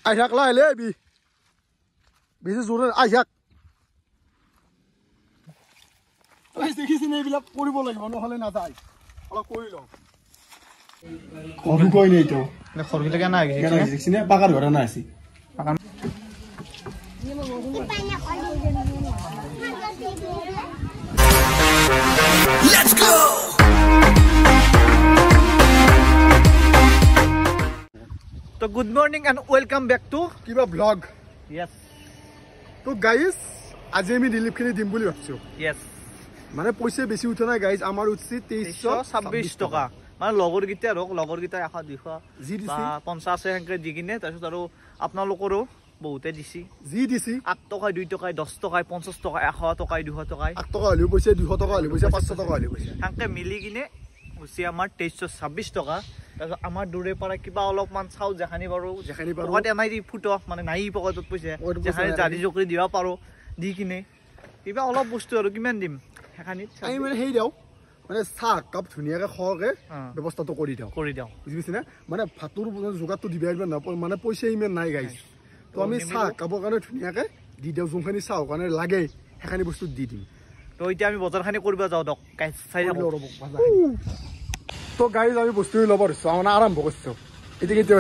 আইহাক লাইলে B বেছি জোৰে আইহাক দেখিছেনে এইবিলাক কৰিব লাগিব নহ'লে নাযায় অলপ কৰি লওঁ খৰু কৈ নেই তো খৰগিলা না দেখিছেনে পাকাৰ ঘৰ না আছে Let's go! So good morning and welcome back to Kiba vlog. Yes. So guys, আজি আমি রিলিফ খিনি দিম বুলি ভাবছো। Yes. মানে পয়সা বেছি উঠা নাই গাইজ আমাৰ উঠছি 2326 টকা। মানে লগৰ গিটা ৰক লগৰ গিটা 100 200 জি দিছি 50 হেনকে দি কিনে তাৰপিছত আৰু আপোনালোকৰো বহুতে দিছি জি দিছি 8 টকা 2 টকা 10 টকা 50 টকা 100 টকা 200 টকা 8 টকা হলিও পয়সা 200 টকা হলিও পয়সা 500 টকা হলিও পয়সা হেনকে মিলি কিনে উছি আমাৰ 2326 টকা তাৰপিছত আমাৰ দূৰে পৰা কিবা অলপমান চাও যেখানি পাৰো পকেট এনাই দি ফুটো মানে নাই পকেটত পইচা যেখানি জাৰি জকৰি দিবা পাৰো দি কিনে কিবা অলপ বস্তু আৰু কিমান দিম হেখানি আমি মানে হেই দিও মানে চাহ কাপ ধুনিয়াকে খকে ব্যৱস্থাটো কৰি দিও বুজিছেনে মানে ভাতৰ যোগাটো দিবা না মানে পইচা ইমান নাই গাইজ তো আমি চাহ কাপৰ কাৰণে ধুনিয়াকে দি দিও যোনখানি চাহ কাৰণে লাগে হেখানি বস্তু দি দিম তো এতিয়া আমি বজাৰখানি কৰিব যাও দক গাইজ চাই যাব তো গাইজ আমি বস্তু লব দিছো মানে আৰম্ভ কৰিছো এটা কেতিয়া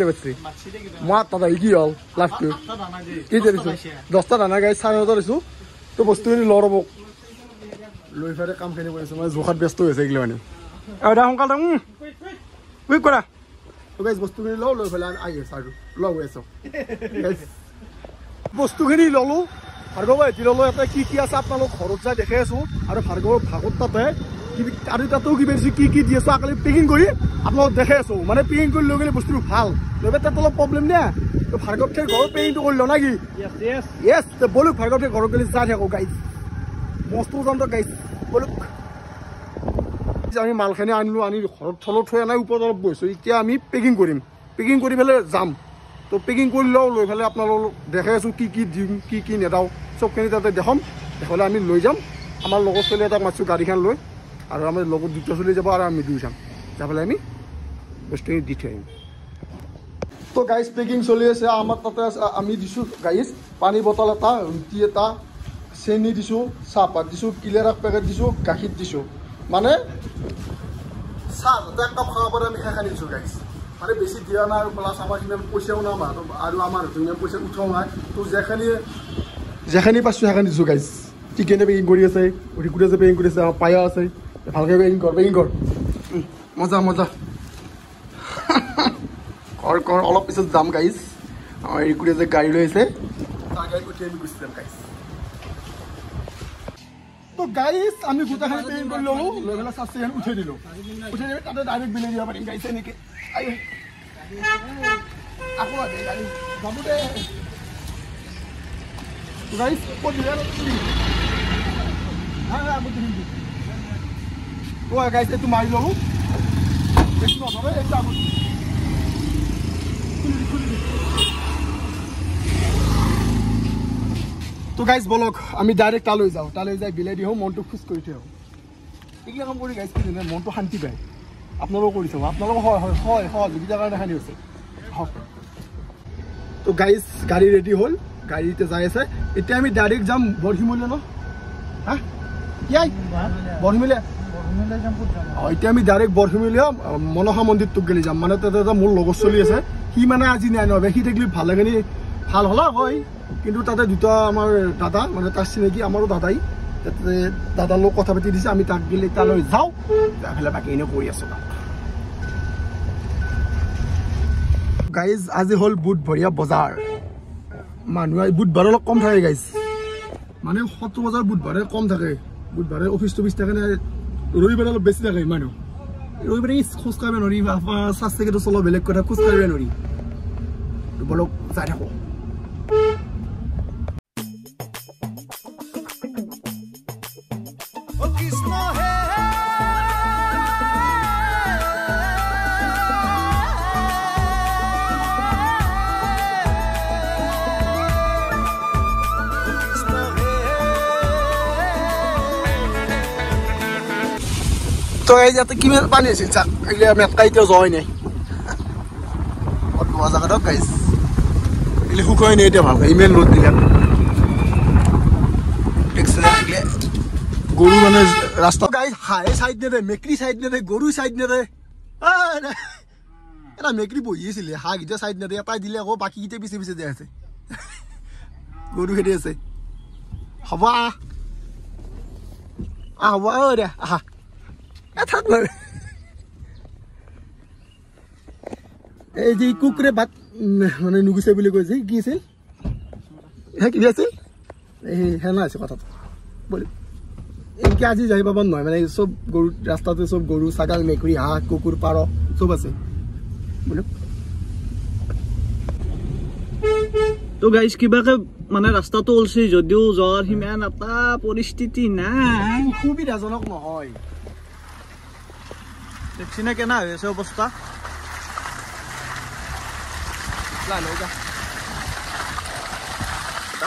পাচ্ছি মই তাত কি হল লাভটো কেতিয়া দিছো 10টা দানা গাইজ 9,500 দিছো তো বস্তুখিনি ল ৰব লৈ ফেৰে কামখিনি কৰিছো মানে জোখাত ব্যস্ত হৈছে এইগিলা মানে এটা সোনকালে উইক কৰা তো গাইজ বস্তুখিনি লৈ ফেলে আহি আছে আৰু লগ হৈ আছো বস্তুখিনি ললো ভাৰ্গৱ এটি ললো এটা কি আছে আপোনালোক ঘৰত যাই দেখে আছো আৰু ভাৰ্গৱৰ ভাগত তাতে আৰু তাতেও কি বেছি কি দি আছো আকালি পেকিং কৰি আপোনালোক দেখে আছো মানে পেকিং কৰি লৈ গ'লে বস্তুটো ভাল লৈ তাত অলপ প্ৰব্লেম নে তো ভাৰ্গৱ ঠেৰ ঘৰৰ পেকিংটো কৰি ল না কি য়েছ তো বলুক ভাৰ্গৱ ঠেৰ ঘৰত গ'লে যাই থাকো গাইজ মস্ত যন্ত্ৰ গাইজ বলুক আমি মালখিনি আনিলো আনি ঘৰত থলত থৈ আনাই ওপৰত অলপ বহিছোঁ এতিয়া আমি পেকিং কৰিম পেকিং কৰি পেলাই যাম তো পেকিং কৰি লওঁ লৈ পেলাই আপোনালোক দেখে আছো কি দিম কি নেদাওঁ চবখিনি তাতে দেখাম দেখালে আমি লৈ যাম আমাৰ লগৰ ছোৱালী এটাক মাতিছোঁ গাড়ীখন লৈ আৰু আমাৰ লগত দুটা চলি যাব আৰু আমি দুই যাম যাই পেলাই আমি বস্তুখিনি দি থৈ আহিম তো গাইজ পেকিং চলি আছে আমাৰ তাতে আমি দিছোঁ গাইজ পানী বটল এটা ৰুটি এটা চেনি দিছোঁ চাহপাত দিছোঁ কিলেৰাক পেকেট দিছোঁ গাখীৰ দিছোঁ মানে চাহ যাতে এক কাপ খাব পাৰে আমি সেইখানি দিছোঁ গাইজ মানে বেছি দিয়া নাই আৰু প্লাছ আমাৰ সিমান পইচাও নাই আৰু আমাৰ সিমান পইচা উঠাও নাই তো যেখানি পাইছোঁ সেইখানি দিছোঁ গাইজ চিকেনে পেকিং কৰি আছে ৰিকুৰে যে পেকিং কৰি আছে আমাৰ পায়া আছে ভালকৈ পেকিং কৰ মজা কৰ অলপ পিছত যাম গাইজ আমাৰ ৰিকুৰে যে গাড়ী লৈ আছে তাৰ গাড়ী উঠি আমি গুচি যাম গাইজ তো গাইজ আমি গোটাখানি পেকিং কৰি ল'লোঁ লৈ পেলাই চাচিখন উঠাই দিলোঁ তাতে ডাইৰেক্ট বিলাই দিব পাৰিম গাইজ এনেকৈ আকৌ গাড়ী যাব দে গাইজ ক'ত দিলে গাইজ এইটো মাৰি ল'লোঁ বেছি নধৰে এইটো আগত তো গাইজ বলক আমি ডাইৰেক্ট তালৈ যাওঁ তালৈ যাই বিলাই দিওঁ মনটো খোজ কৰি থৈ আহোঁ এইবিলাক কাম কৰি গাইজ কি মনটো শান্তি পায় আপোনালোকেও কৰি চাব আপোনালোকক হয় সহযোগিতাৰ কাৰণে খানি হৈছে তো গাইজ গাড়ী ৰেডি হ'ল গাড়ীতে যাই আছে এতিয়া আমি ডাইৰেক্ট যাম বৰশিমূলীয়া ন হা বৰশিমূলীয়া এতিয়া আমি ডাইৰেক্ট বৰশিমূলীয়া মনসা মন্দিৰটোক গেলি যাম মানে তাতে মোৰ লগৰ চলি আছে সি মানে আজি নাই নহ'ব সি থাকিলে ভালেখিনি ভাল হ'লা হয় কিন্তু তাতে দুটা আমাৰ দাদা মানে তাৰ চিনাকি আমাৰো দাদাই তাতে দাদাৰ লগত কথা পাতি দিছে আমি তাক গেলি তালৈ যাওঁ যাই বাকী এনেও কৰি আছোঁ গাইজ আজি হ'ল বুধবৰীয়া বজাৰ মানুহ বুধবাৰে অলপ কম থাকে গাইজ মানে সত্ৰ বজাৰ বুধবাৰে কম থাকে বুধবাৰে অফিচ টফিচ থাকে নে ৰবিবাৰে অলপ বেছি থাকে মানুহ ৰবিবাৰে খোজ কাঢ়িব নোৱাৰি স্বাস্থ্যকেতো চলোৱা বেলেগ কথা খোজ কাঢ়িব নোৱাৰি বলক যাই থাকোঁ তো এই যাতে কিমান পানী আছিল চাক এইগিলা মেটকাইতেও যোৱাই নাই জাগাত গাইজ এলে শুকাই নাই এতিয়া ভালকৈ ইমান ৰ'দ দিলে গৰু মানে ৰাস্তা গাই হাঁহে চাইড নেদে মেকৰি চাইড নেদে গৰু চাইড নেদে এটা মেকৰি বহি আছিলে হাঁহকেইটা চাইড নেদে এটাই দিলে আকৌ বাকীকেইটা পিছে পিছে যাই আছে গৰু খেদি আছে হ'ব হ'ব দে আহা থাক এই যে কুকুৰে ভাত মানে নুগুছে বুলি কৈছে কি আছিল কি আছিল এই হেনা আছে কথাটো বলি এনকে আজি যাই পাব নহয় মানে চব গৰু ৰাস্তাতে চব গৰু ছাগাল মেকুৰী হাঁহ কুকুৰ পাৰ চব আছে বলো তো গাইজ কিবাকে মানে ৰাস্তাটো ওলছে যদিও জ্বৰ সিমান এটা পৰিস্থিতি নাই সুবিধাজনক নহয় দেখছিনে কেনা হৈ আছে অৱস্থা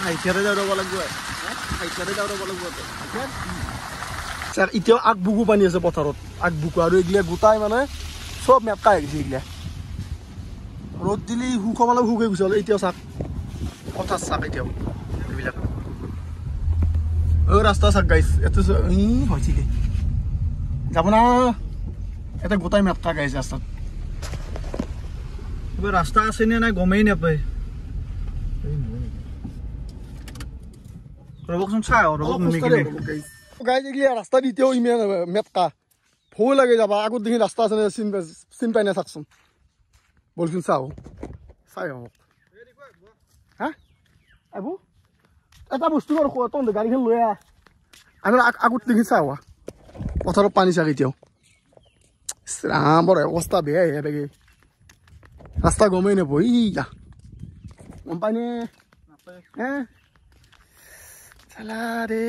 হাইঠিয়াৰে যাব লাগিব এতিয়াও আগবুকু পানী আছে পথাৰত আগবুকু আৰু এইগিলা গোটাই মানে চব মেপকা হৈ গৈছে এইগিলা ৰ'দ দিলে শুকাব লাগে শুকাই গৈছে এতিয়াও চাক পথাৰ চাক এতিয়াও এইবিলাক ৰাস্তা চাক গাইছ এত হৈছিলে যাব না এটা গোটাই মেপকা গাইছে ৰাস্তাত ৰাস্তা আছে নে নাই গমেই নাপায় ৰবকচোন চাই গাইজ এইগিলা ৰাস্তা দিতেও ইমান মেপকা ভয় লাগে যাবা আগত দেখি ৰাস্তা আছে নে চিন পাই নাই চাকচোন বলচোন চাওঁ চাই হওক হা আবু এটা বস্তু আৰু তহঁতে গাড়ীখন লৈ আহ আমি আগত দেখি চাওঁ পথাৰত পানী চাক এতিয়াও ৰাম বৰ অৱস্থা বেয়া হে বেগে ৰাস্তা গমেই নাপায় ইয়া গম পাইনে হে চালা ৰে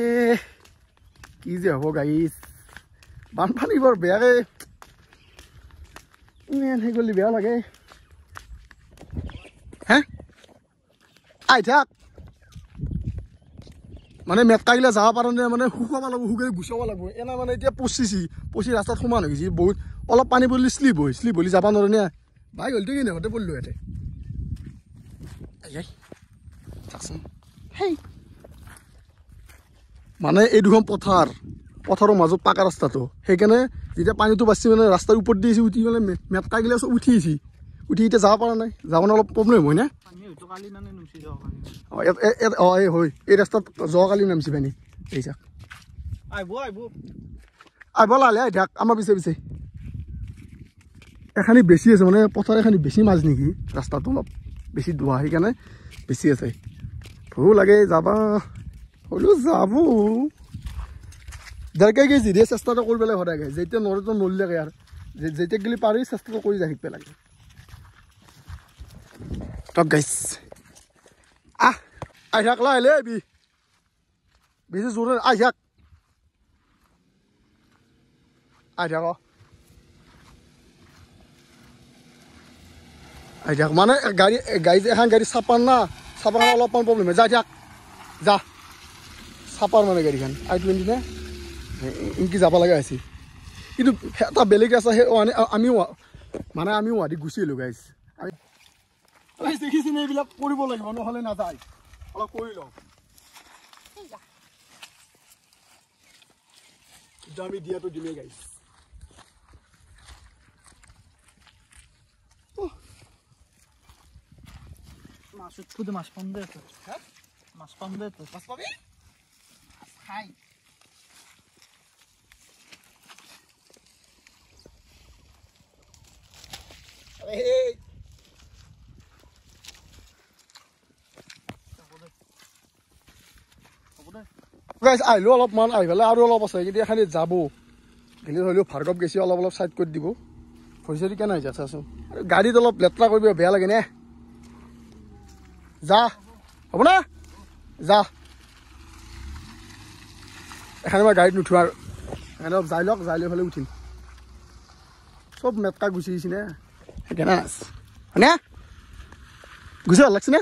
কি যে হ'ব গাইছ বানপানী বৰ বেয়াকে ইমান সেই গ'লে বেয়া লাগে হে আই থাক মানে মেটকাগিলা যাব পৰা নাই মানে শুকাব লাগিব শুকাই গুচাব লাগিব এনে মানে এতিয়া পচি ৰাস্তাত সমান হৈ গৈছে বহুত অলপ পানী পৰিলে শ্লিপ হ'লে যাব নোৱাৰে নে ভাই গ'লতো কি নহওঁতে পৰিলোঁ ইয়াতে চাচোন সেই মানে এই দুখন পথাৰৰ মাজত পাকা ৰাস্তাটো সেইকাৰণে যেতিয়া পানীটো বাচি মানে ৰাস্তাৰ ওপৰত দি আহিছে উঠি মানে মেটকাগিলা চব উঠি এতিয়া যাব পৰা নাই যাবলৈ অলপ প্ৰব্লেম হয় না হয় এই ৰাস্তাত যোৱাকালি নামিছে পানী এই চাক আহিব লাহে আহি থাক আমাৰ পিছে পিছে এখানি বেছি আছে মানে পথাৰ এখানি বেছি মাছ নেকি ৰাস্তাটো অলপ বেছি ধোৱা সেইকাৰণে বেছি আছে ভয়ো লাগে যাবা হ'লেও যাব যাৰকে গেছি দিয়ে চেষ্টাটো কৰিব লাগে সদায় গাই যেতিয়া নৰেতো নলিলেগে আৰু যেতিয়া গেলি পাৰি চেষ্টাটো কৰি যাই শিকিব লাগে টপ গাইছ আহি থাক লাহিলে আহিবি বেছি জোৰে আহি থাক মানে গাড়ী এখন গাড়ী চাপাৰ না চাপাৰ কাৰণে অলপমান প্ৰব্লেম হয় যাই থাক যা চাপাৰ মানে গাড়ীখন I-20 নে ইনকি যাব লগা হৈছে কিন্তু এটা বেলেগ আছে সেই আমিও গুৱাহাটীত গুচি আহিলোঁ গাইছ দেখিছেনে এইবিলাক কৰিব লাগিব নহ'লে নাযায় অলপ কৰি লওঁ আমি দিয়াটো দিমেই গাইছ মাছ পাম দে মাছ পাবি খাই আহিলো অলপমান আহি পেলাই আৰু অলপ আছে কিন্তু এখানি যাব গেলি হ'লেও ভাৰ্গৱ গেছি অলপ চাইড কৰি দিব ভৰি কেনে হৈ যায় চাচোন আৰু গাড়ীত অলপ লেতেৰা কৰিব বেয়া লাগে নে যা হ'ব না যা এখানে মই গাড়ীত নুঠো আৰু এখানে অলপ যাই লৈ পেলাই উঠিম চব মেটকা গুচি গৈছি নে সেইকাৰণে হয়নে গুচি ভাল লাগছে নে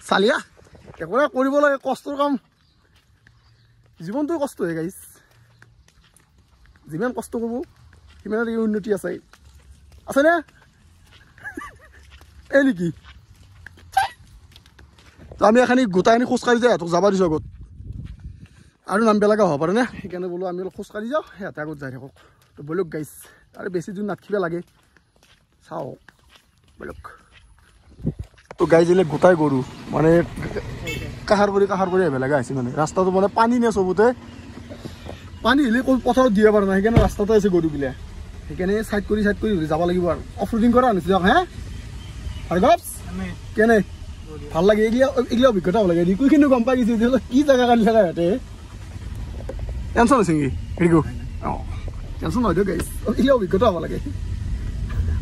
চালিয়া একো নাই কৰিব লাগে কষ্টৰ কাম জীৱনটো কষ্ট হয় গাইছ যিমান কষ্ট কৰিব সিমানে উন্নতি আছেনে এই নেকি তো আমি এখানে গোটাইনি খোজকাঢ়ি যাই তোক যাব দিছোঁ আগত আৰু নাম বেলেগে হ'ব পাৰে নে সেইকাৰণে বোলো আমি অলপ খোজকাঢ়ি যাওঁ সিহঁতে আগত যাই থাকক তো বলক গাইছ আৰু বেছি দূৰ নাথাকিব লাগে চাওঁ বলক তো গাইজ এলে গোটাই গৰু মানে কাহাৰ কৰি আহিব লগা হৈছে মানে ৰাস্তাটো মানে পানী নে চবতে পানী হ'লে পথাৰত দিব পৰা নাই সেইকাৰণে ৰাস্তাতে আছে গৰুবিলাক সেইকাৰণে চাইড কৰি যাব লাগিব আৰু অফ ৰোডিং কৰা আনিছোঁ দিয়ক হে কেনে ভাল লাগে এইগিলা অভিজ্ঞতা হ'ব লাগে ৰিকুখিনি গম পাই গৈছে কি জেগা কালি থকা সিহঁতে টেনশ্যন হৈছে নেকি ৰিকু অঁ টেনশ্যন নহয় দিয়ক গাইজ এইগিলা অভিজ্ঞতা হ'ব লাগে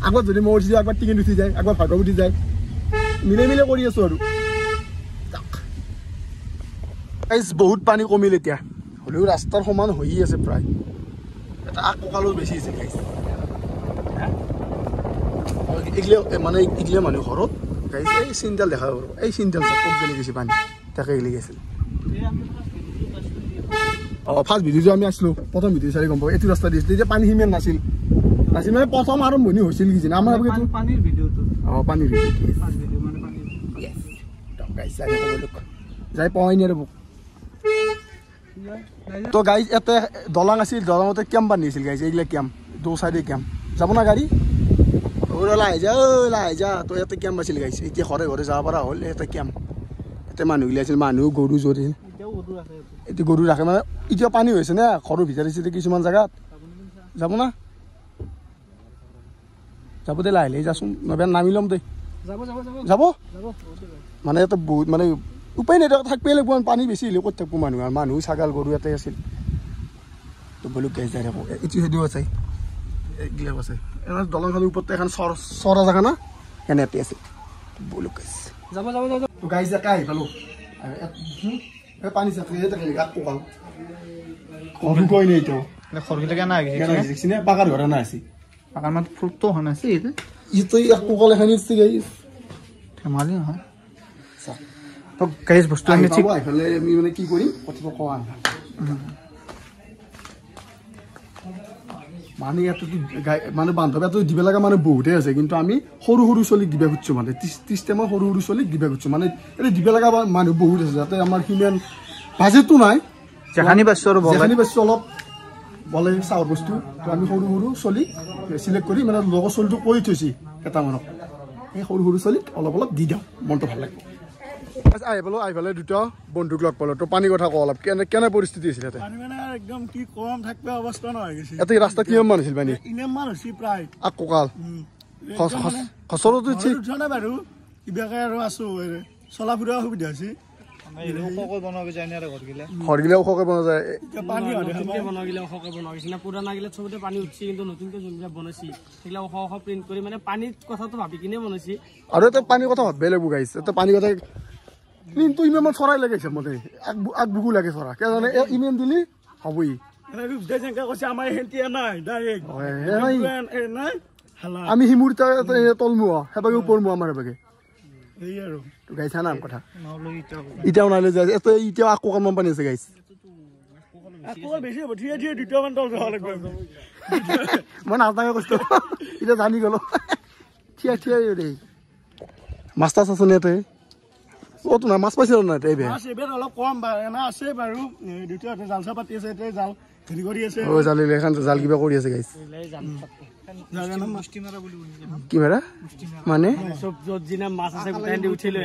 আগত যদি মই উঠি যাওঁ একবাৰ টিকেট উঠি যায় একবাৰ ভাগৰ উঠি যায় মিলে কৰি আছোঁ আৰু গাইজ বহুত পানী কমিল এতিয়া হ'লেও ৰাস্তাৰ সমান হৈয়ে আছে প্ৰায় এটা কঁকালো বেছি আছে গাইজ মানে এইগিলা মানুহ ঘৰত গাইজ এই চিন্তাল দেখা পাব এই চিন্তাল ক'ত গেলি গৈছে পানী তাকে গেলি গৈছিল অঁ ফাৰ্ষ্ট ভিডিঅ'টো আমি আছিলোঁ প্ৰথম ভিডিঅ' চাই গম পাওঁ এইটো ৰাস্তা দিছিলোঁ তেতিয়া পানী সিমান নাছিল মানে প্ৰথম আৰম্ভণি হৈছিল কি জানে আমাৰ পানীৰ ভিডিঅ'টো অঁ পানীৰ ভিডিঅ' যাই পোৱাই নাই আৰু মোক তো গাইজ ইয়াতে দলং আছিল দলঙতে কেম্প বান্ধিছিল গাইজ এইগিলা কেম্প দো চাইডে কেম্প যাব না গাড়ী লাহে যা তো ইয়াতে কেম্প আছিল গাইজ এতিয়া ঘৰে যাব পৰা হ'ল ইয়াতে কেম্প ইয়াতে মানুহগিলা আছিল মানুহ গৰু জৰি এতিয়া গৰু ৰাখে মানে এতিয়া পানী হৈছে নে ঘৰৰ ভিতৰত আছিল কিছুমান জেগাত যাব না যাব দে লাহে যাচোন নবেন নামি ল'ম দে যাব মানে ইয়াতে বহুত মানে উপায় নাই থাকিবই লাগিব পানী বেছি হ'লে ক'ত থাকিব মানুহ ছাগাল গৰু ইয়াতে আছিল তো বলো গাইজ যাই থাকোঁ এইটো সেইটোও আছে এইগিলাও আছে দলংখনৰ ওপৰতে এখন চৰা জেগা না সেনেতে আছে বলো গাইজ যাব গাইজ একে আহি পালোঁ পানী চাকৰি গাত পকাল কৈ নাই এতিয়াও খৰগিলাকে নাই পাকাৰ ঘৰ নাই আছে পাকাৰ মানে ফ্ৰুটটো হোৱা নাছিল ইটো পকাল এখন ইচ্ছে গাইজ ধেমালি নহয় গাইজ বস্তু আমি ঠিক আমি মানে কি কৰিম কথা কোৱা মানে ইয়াতো মানে বান্ধৱীটো দিব লগা মানে বহুতেই আছে কিন্তু আমি সৰু চলিক দিব খুজিছোঁ মানে 30 টাইমৰ সৰু চলিক দিব খুজিছোঁ মানে এইটো দিব লগা মানুহ বহুত আছে যাতে আমাৰ সিমান বাজেটটো নাই যেখানি পাইছোঁ আৰু অলপ বলে চাউল বস্তু তো আমি সৰু চলিক চিলেক্ট কৰি মানে লগৰ চলিটো কৰি থৈছি কেইটামানক এই সৰু চলিক অলপ দি দিওঁ মনটো ভাল লাগিব আহি পেলাই দুটা বন্ধুক লগ পালোঁ তো পানী কথা কওঁ অলপ কেনে পৰিস্থিতি আছিল ইয়াতে একদম কি কম থাকিব অৱস্থা নহয় গৈছে ইয়াতে ৰাস্তা কিমান মান আছিল পানী ইমান হৈছে প্ৰায় কঁকাল খচৰতো ঠিক নাই বাৰু কিবাকে আৰু আছোঁ চলা ফুৰা অসুবিধা হৈছে ঘৰগিলা ওখকৈ বনোৱা যায় পুৰণাগিলা চবতে পানী উঠছে কিন্তু নতুনকৈ যোনবিলাক বনাইছে সেইগিলা ওখ প্ৰিণ্ট কৰি মানে পানীৰ কথাটো ভাবি কিনে বনাইছে আৰু এটা পানীৰ কথা ভাবিব লাগিব গাইছ এটা পানীৰ কথা প্ৰিণ্টটো ইমান চৰাই লাগিছে মতে আগবুকু লাগে চৰা কিয় জানে ইমান দিলি হ'বই আমি সিমুৰ তলমুৱা সেইবাগে ওপৰমুৱা আমাৰ সেইবাগে গাইছা নাম কথা এতিয়াও নাই লৈ যায় এতিয়াও আকৌ কাম পানী আছে গাইছ মই নাজানে কৈছো এতিয়া জানি গলো থিয়া দেই মাছ তাছ আছে নে ইয়াতে অতো নাই মাছ পাইছিল নাই অলপ কম আছে বাৰু জাল চা পাতি আছে জাল হেৰি কৰি আছে জাল কিবা কৰি আছে গাইছ কি মাৰা মানে মাছ আছে উঠিলে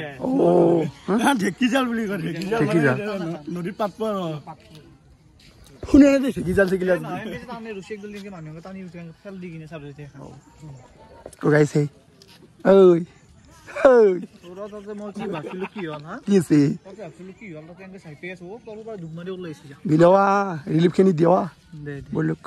ঢেকি জাল বুলি কয় ঢেকি জাল নদীত পাত পোৱা শুনে ঢেকি জাল থাকিলে গাইছে ৰিলিফ খিনি দিয়া বলক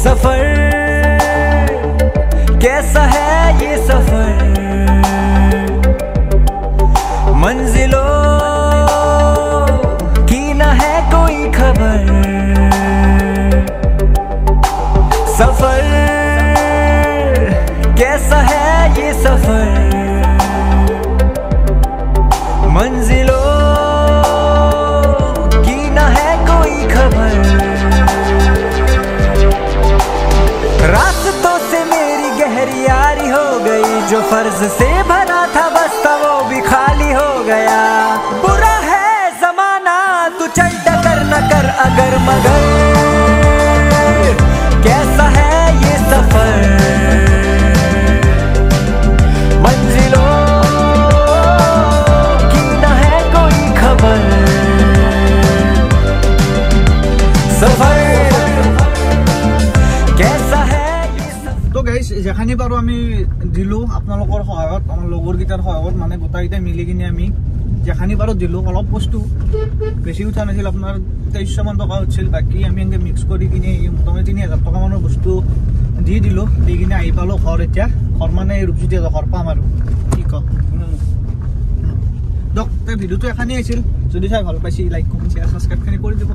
सफर कैसा है ये सफर मंजिलों की न है कोई खबर सफर कैसा है ये सफर मंजिलों की न है कोई खबर मौज से भरा था बस्ता वो भी खाली हो गया बुरा है जमाना तू चल टकर न कर अगर मगर कैसा है ये सफर मंजिलों की न है कोई खबर सफर कैसा है তো গাইজ যেখানি পাৰো আমি দিলোঁ আপোনালোকৰ সহায়ত আমাৰ লগৰকেইটাৰ সহায়ত মানে গোটেইকেইটাই মিলি কিনে আমি যেখানি পাৰো দিলোঁ অলপ বস্তু বেছি উঠা নাছিল আপোনাৰ 2300 মান টকা উঠিছিল বাকী আমি এনেকৈ মিক্স কৰি কিনে মোটামুটি 3000 টকা মানৰ বস্তু দি দিলোঁ দি কিনে আহি পালোঁ ঘৰ এতিয়া ঘৰ মানে ৰূপজ্যোতি ঘৰ পাম আৰু কি ক দিয়ক ভিডিঅ'টো এখানি আহিছিল যদি চাই ভাল পাইছে লাইক কমেণ্ট শ্বেয়াৰ ছাবস্ক্ৰাইবখিনি কৰি দিব